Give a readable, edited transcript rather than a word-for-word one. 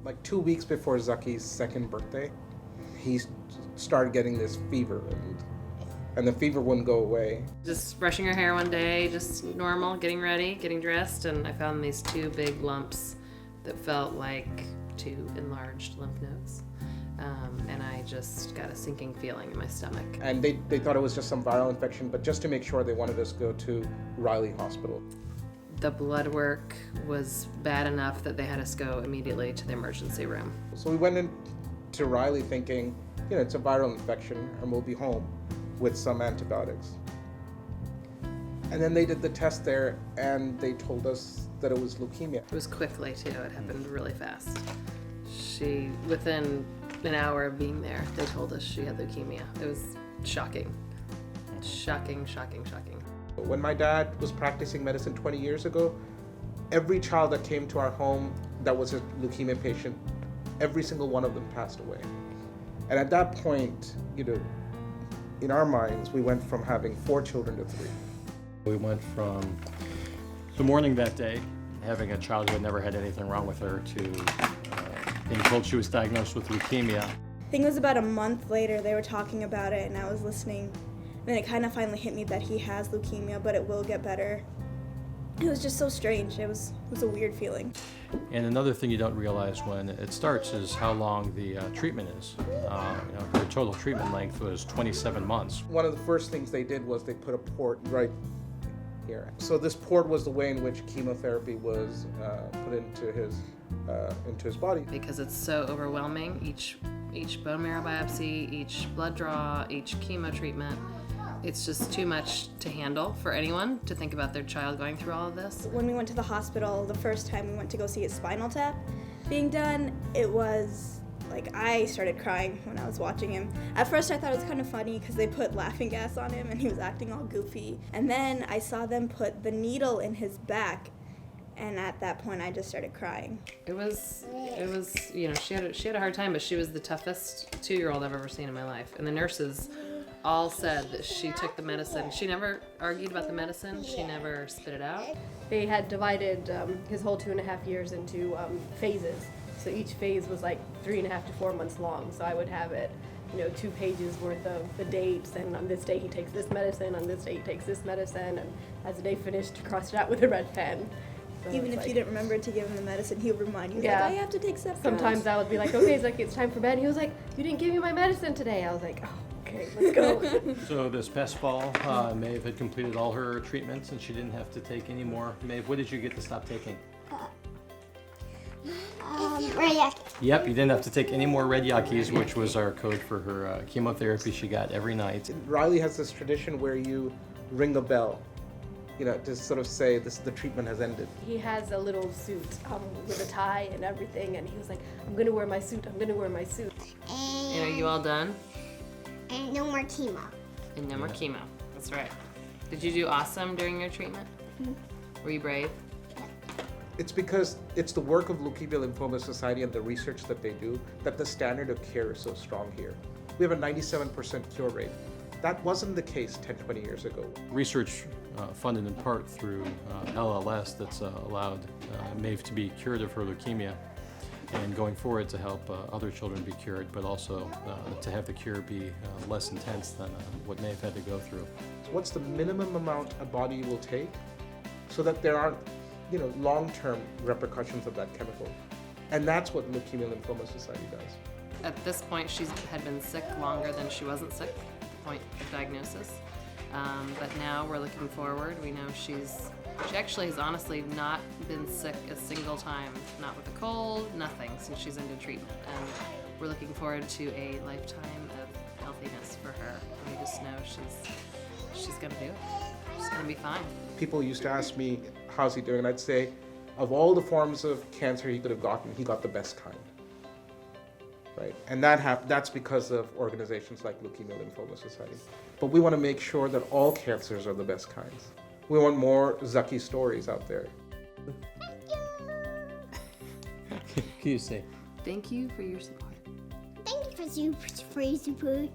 Like 2 weeks before Zaki's second birthday, he started getting this fever, and the fever wouldn't go away. Just brushing her hair one day, just normal, getting ready, getting dressed, and I found these 2 big lumps that felt like 2 enlarged lymph nodes. And I just got a sinking feeling in my stomach. And they thought it was just some viral infection, but just to make sure, they wanted us to go to Riley Hospital. The blood work was bad enough that they had us go immediately to the emergency room. So we went into Riley thinking, it's a viral infection and we'll be home with some antibiotics. And then they did the test there and they told us that it was leukemia. It was quickly too, it happened really fast. Within an hour of being there, they told us she had leukemia. It was shocking. Shocking. When my dad was practicing medicine 20 years ago, every child that came to our home that was a leukemia patient, every single one of them passed away. And at that point, in our minds, we went from having 4 children to 3. We went from the morning that day, having a child who had never had anything wrong with her, to being told she was diagnosed with leukemia. I think it was about a month later they were talking about it and I was listening. And then it kind of finally hit me that he has leukemia, but it will get better. It was just so strange. It was a weird feeling. And another thing you don't realize when it starts is how long the treatment is. Her total treatment length was 27 months. One of the first things they did was they put a port right here. So this port was the way in which chemotherapy was put into his body. Because it's so overwhelming, each bone marrow biopsy, each blood draw, each chemo treatment, it's just too much to handle for anyone to think about their child going through all of this. When we went to the hospital, the first time we went to go see his spinal tap being done, it was like I started crying when I was watching him. At first I thought it was kind of funny because they put laughing gas on him and he was acting all goofy. And then I saw them put the needle in his back, and at that point I just started crying. It was she had a hard time, but she was the toughest 2-year-old I've ever seen in my life. And the nurses all said that she took the medicine. She never argued about the medicine. She never spit it out. They had divided his whole 2.5 years into phases. So each phase was like 3.5 to 4 months long. So I would have it, 2 pages worth of the dates, and on this day he takes this medicine, on this day he takes this medicine, and as the day finished, crossed it out with a red pen. So Even if you didn't remember to give him the medicine, he would remind you, Yeah. like, I have to take Zephyr. Sometimes I would be like, okay, Zaki, it's time for bed. And he was like, you didn't give me my medicine today. I was like, oh, okay, let's go. So this past fall, Maeve had completed all her treatments and she didn't have to take any more. Maeve, what did you get to stop taking? Red Yaki. Yep, you didn't have to take any more red Yakis, which was our code for her chemotherapy she got every night. Riley has this tradition where you ring a bell, to sort of say the treatment has ended. He has a little suit with a tie and everything, and he was like, I'm going to wear my suit, I'm going to wear my suit. And are you all done? And no more chemo. And no more chemo. That's right. Did you do awesome during your treatment? Were you brave? It's because it's the work of Leukemia Lymphoma Society and the research that they do that the standard of care is so strong here. We have a 97% cure rate. That wasn't the case 10, 20 years ago. Research funded in part through LLS that's allowed Maeve to be cured of her leukemia, and going forward to help other children be cured, but also to have the cure be less intense than what Maeve had to go through. So what's the minimum amount a body will take so that there aren't long-term repercussions of that chemical? And that's what Leukemia Lymphoma Society does. At this point, she had been sick longer than she wasn't sick at the point of diagnosis. But now we're looking forward. We know she actually has honestly not been sick a single time, not with a cold, nothing, since she's into treatment. And we're looking forward to a lifetime of healthiness for her. And we just know she's gonna do it. She's gonna be fine. People used to ask me, how's he doing? And I'd say, of all the forms of cancer he could have gotten, he got the best kind. Right? And that's because of organizations like Leukemia Lymphoma Society. But we want to make sure that all cancers are the best kinds. We want more Zaki stories out there. Can you say? Thank you for your support. Thank you for your support.